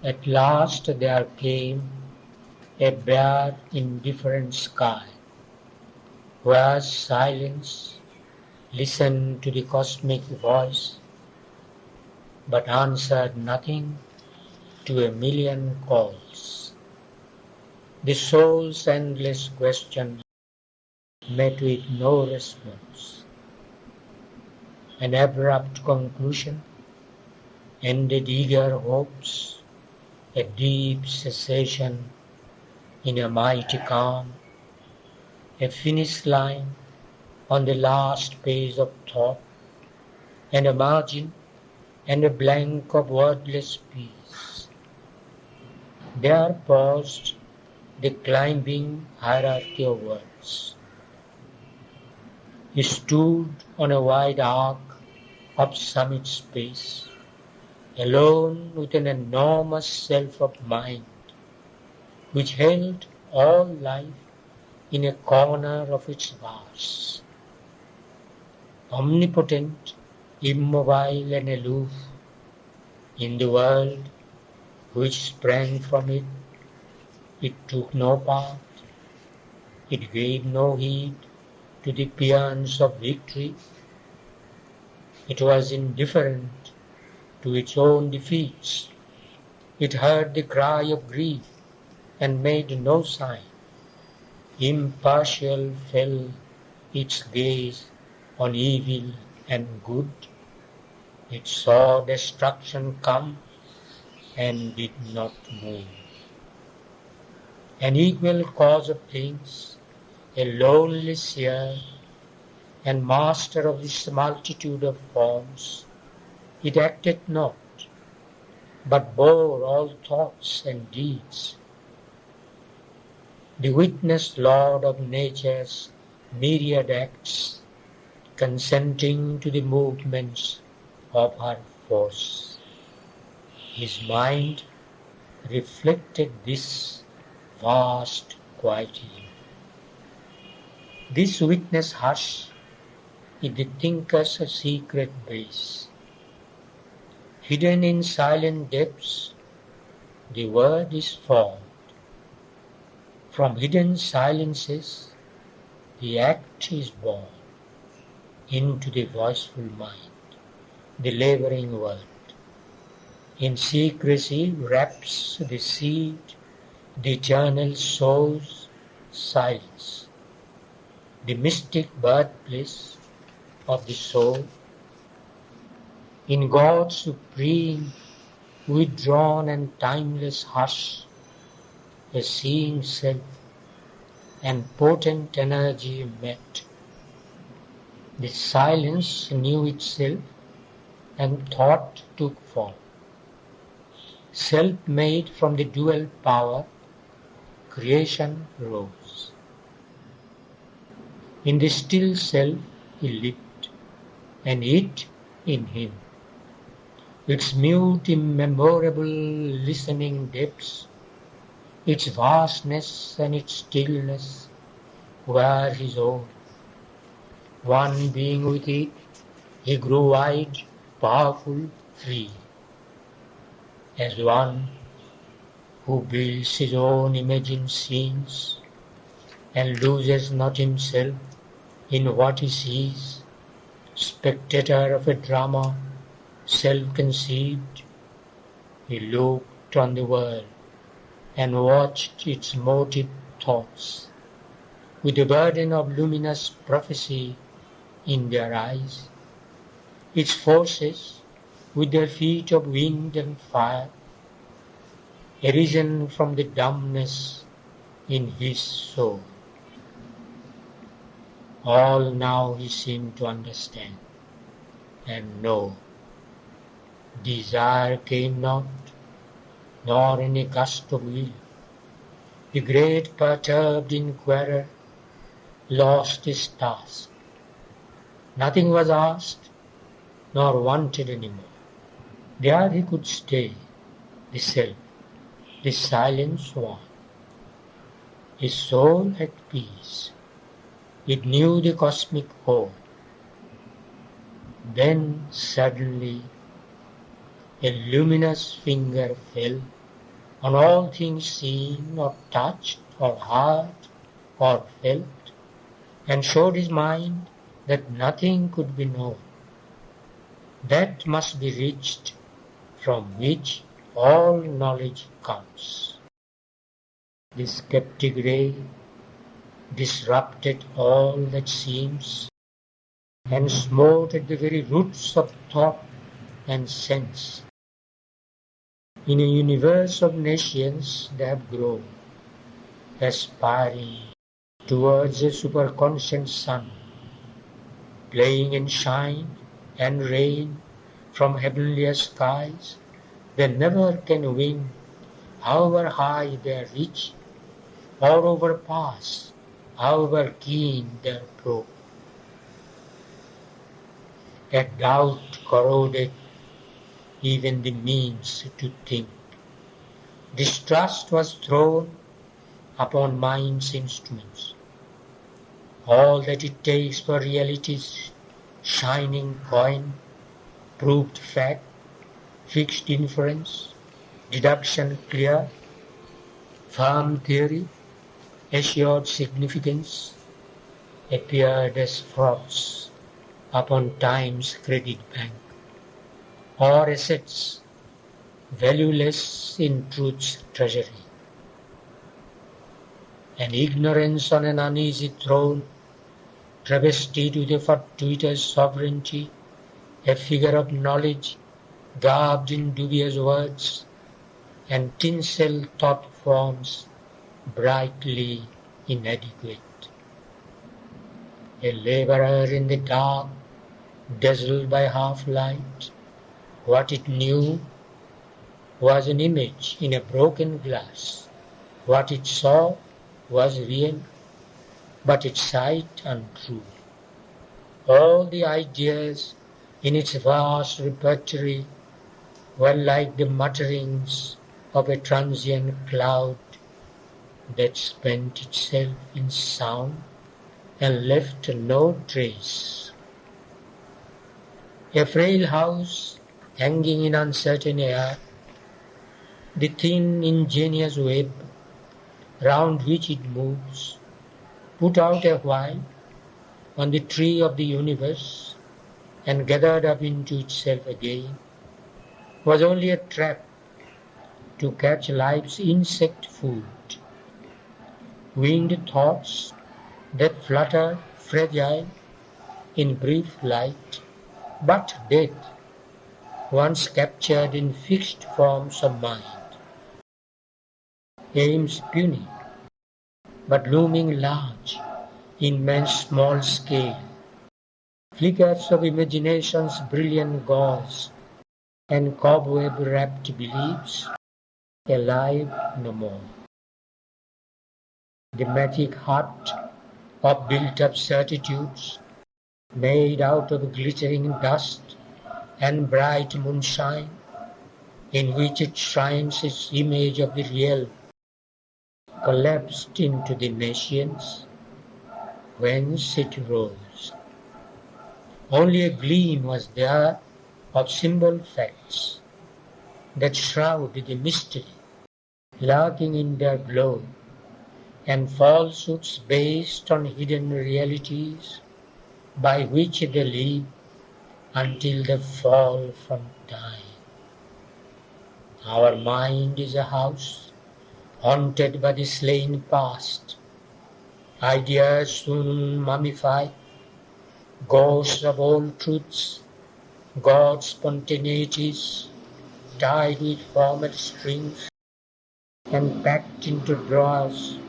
At last there came a bare indifferent sky, where silence listened to the cosmic voice, but answered nothing to a million calls. The soul's endless question met with no response. An abrupt conclusion ended eager hopes, a deep cessation in a mighty calm, a finish line on the last page of thought, and a margin and a blank of wordless peace. There paused the climbing hierarchy of words. He stood on a wide arc of summit space, alone with an enormous self of mind, which held all life in a corner of its vast. Omnipotent, immobile and aloof, in the world which sprang from it, it took no part, it gave no heed to the paeans of victory, it was indifferent to its own defeats, it heard the cry of grief and made no sign, impartial fell its gaze on evil and good, it saw destruction come and did not move. An equal cause of things, a lonely seer, and master of this multitude of forms, it acted not, but bore all thoughts and deeds. The witness Lord of nature's myriad acts, consenting to the movements of her force. His mind reflected this vast quietude. This witness hush is the thinker's secret base. Hidden in silent depths, the word is formed. From hidden silences, the act is born into the voiceful mind, the laboring word. In secrecy wraps the seed, the eternal sows silence, the mystic birthplace of the soul. In God's supreme, withdrawn and timeless hush, a seeing self and potent energy met. The silence knew itself and thought took form. Self-made from the dual power, creation rose. In the still self he lived, and it in him. Its mute, immemorable, listening depths, its vastness and its stillness were his own. One being with it, he grew wide, powerful, free. As one who builds his own imagined scenes and loses not himself in what he sees, spectator of a drama self-conceived, he looked on the world and watched its motive thoughts with the burden of luminous prophecy in their eyes, its forces with their feet of wind and fire, arisen from the dumbness in his soul. All now he seemed to understand and know. Desire came not, nor any gust of will. The great perturbed inquirer lost his task. Nothing was asked, nor wanted any more. There he could stay, the self, the silence one. His soul at peace. It knew the cosmic whole. Then suddenly a luminous finger fell on all things seen or touched or heard or felt, and showed his mind that nothing could be known that must be reached, from which all knowledge comes. The skeptic ray disrupted all that seems, and smote at the very roots of thought and sense. In a universe of nations they have grown, aspiring towards a superconscious sun, playing in shine and rain from heavenlier skies. They never can win, however high their reach, or overpass, however keen their probe. A doubt corroded even the means to think. Distrust was thrown upon mind's instruments. All that it takes for reality's shining coin, proved fact, fixed inference, deduction clear, firm theory, assured significance, appeared as frauds upon time's credit bank, or assets valueless in truth's treasury. And ignorance on an uneasy throne, travestied with a fortuitous sovereignty, a figure of knowledge garbed in dubious words, and tinsel thought forms brightly inadequate. A labourer in the dark, dazzled by half-light, what it knew was an image in a broken glass. What it saw was real, but its sight untrue. All the ideas in its vast repertory were like the mutterings of a transient cloud that spent itself in sound and left no trace. A frail house hanging in uncertain air, the thin ingenious web round which it moves, put out a while on the tree of the universe and gathered up into itself again, was only a trap to catch life's insect food. Winged thoughts that flutter fragile in brief light, but dead once captured in fixed forms of mind. Aims puny, but looming large in man's small scale. Flickers of imagination's brilliant gauze and cobweb-wrapped beliefs, alive no more. The magic hut of built-up certitudes, made out of glittering dust and bright moonshine, in which it shines its image of the real, collapsed into the nations, whence it rose. Only a gleam was there of symbol facts that shroud the mystery, lurking in their glow, and falsehoods based on hidden realities by which they live until they fall from time. Our mind is a house haunted by the slain past. Ideas soon mummify, ghosts of old truths, God's spontaneities, tied with former strings and packed into drawers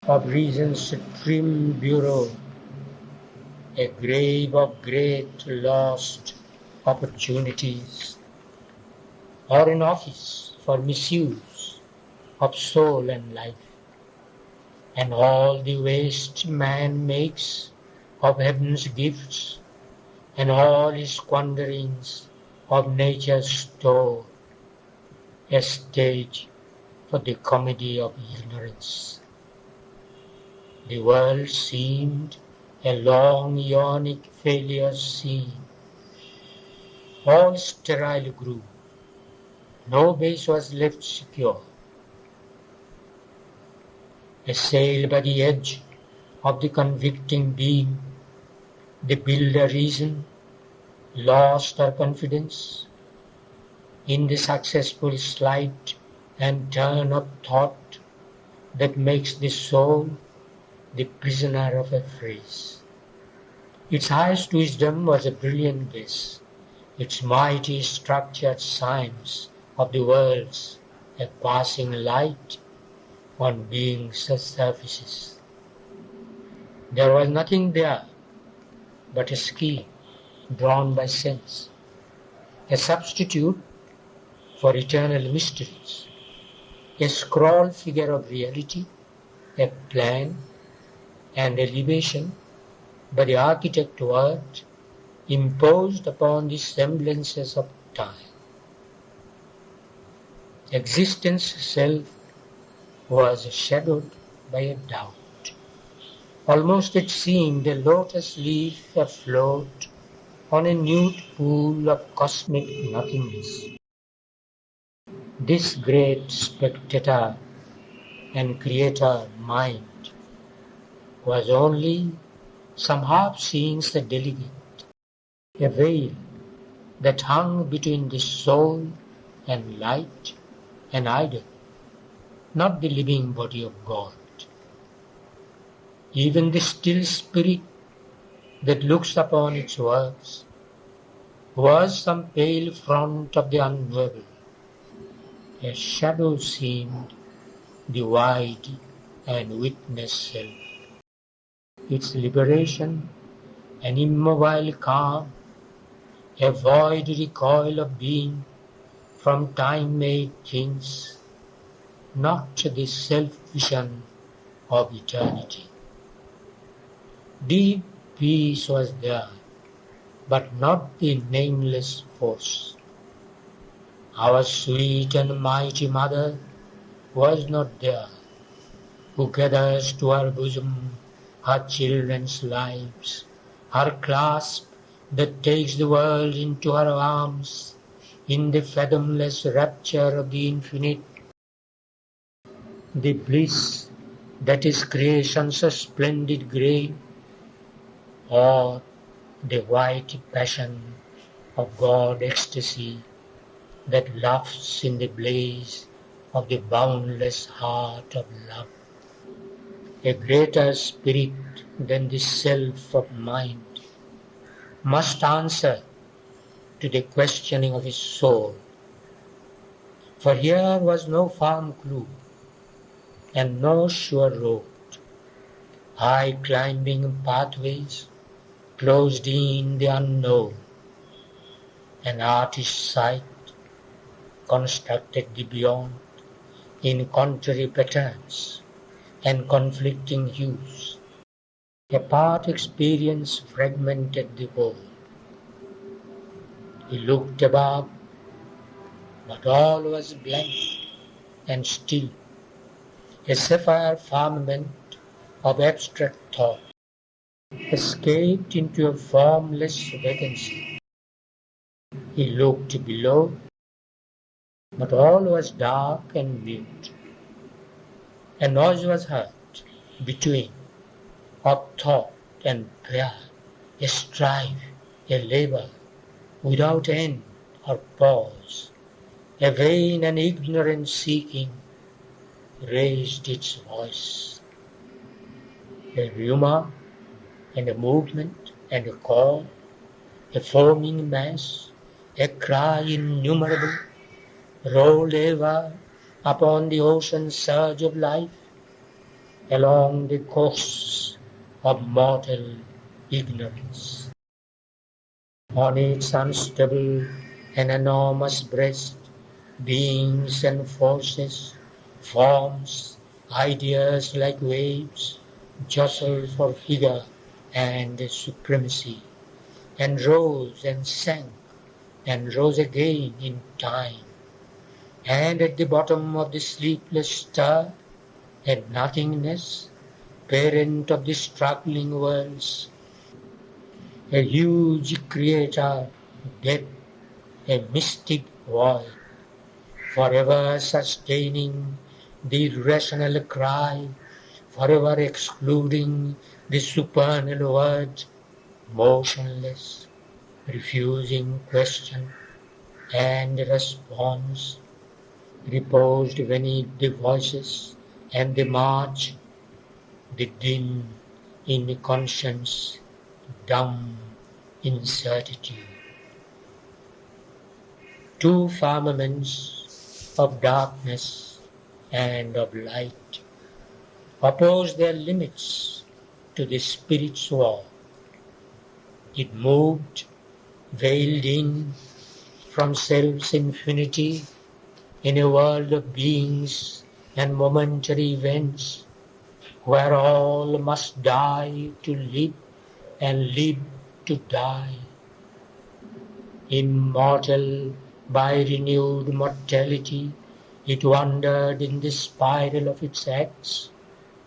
of reason's trim bureau, a grave of great lost opportunities, or an office for misuse of soul and life, and all the waste man makes of heaven's gifts, and all his squanderings of nature's store, a stage for the comedy of ignorance. The world seemed a long ionic failure scene. All sterile grew. No base was left secure. assailed by the edge of the convicting beam, the builder reason lost her confidence in the successful sleight and turn of thought that makes the soul the prisoner of a phrase. Its highest wisdom was a brilliant guess, its mighty structured science of the worlds a passing light on being's surfaces. There was nothing there but a scheme drawn by sense, a substitute for eternal mysteries, a scrawled figure of reality, a plan and elevation by the architect word imposed upon the semblances of time. Existence itself was shadowed by a doubt. Almost it seemed a lotus leaf afloat on a nude pool of cosmic nothingness. This great spectator and creator mind was only some half-seen delegate, a veil that hung between the soul and light, an idol, not the living body of God. Even the still spirit that looks upon its works was some pale front of the unknowable. A shadow seemed the wide and witness self. Its liberation, an immobile calm, a void recoil of being from time-made things, not the self-vision of eternity. Deep peace was there, but not the nameless force. Our sweet and mighty Mother was not there, who gathers to her bosom her children's lives, her clasp that takes the world into her arms in the fathomless rapture of the infinite, the bliss that is creation's splendid grain, or the white passion of God ecstasy that laughs in the blaze of the boundless heart of love. A greater spirit than the self of mind must answer to the questioning of his soul. For here was no firm clue and no sure road. High climbing pathways closed in the unknown. An artist's sight constructed the beyond in contrary patterns and conflicting hues. A part experience fragmented the whole. He looked above, but all was blank and still, a sapphire firmament of abstract thought, escaped into a formless vacancy. He looked below, but all was dark and mute. A noise was heard between, of thought and prayer, a strife, a labor, without end or pause. A vain and ignorant seeking raised its voice. A rumor and a movement and a call, a foaming mass, a cry innumerable, rolled ever upon the ocean surge of life, along the coasts of mortal ignorance. On its unstable and enormous breast, beings and forces, forms, ideas like waves, jostled for figure and supremacy, and rose and sank, and rose again in time. And at the bottom of the sleepless stir, a nothingness, parent of the struggling worlds, a huge creator, dead, a mystic void, forever sustaining the irrational cry forever excluding the supernal word, motionless, refusing question and response, reposed beneath the voices and the march, the din in conscience, dumb incertitude. Two firmaments of darkness and of light oppose their limits to the Spirit's war. It moved, veiled in from self's infinity in a world of beings and momentary events where all must die to live and live to die. Immortal by renewed mortality, it wandered in the spiral of its acts,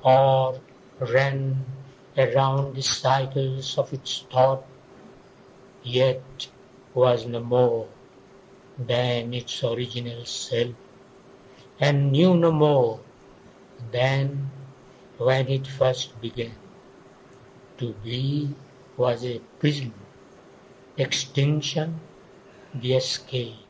or ran around the cycles of its thought, yet was no more than its original self, and knew no more than when it first began. To be was a prism, extinction the escape.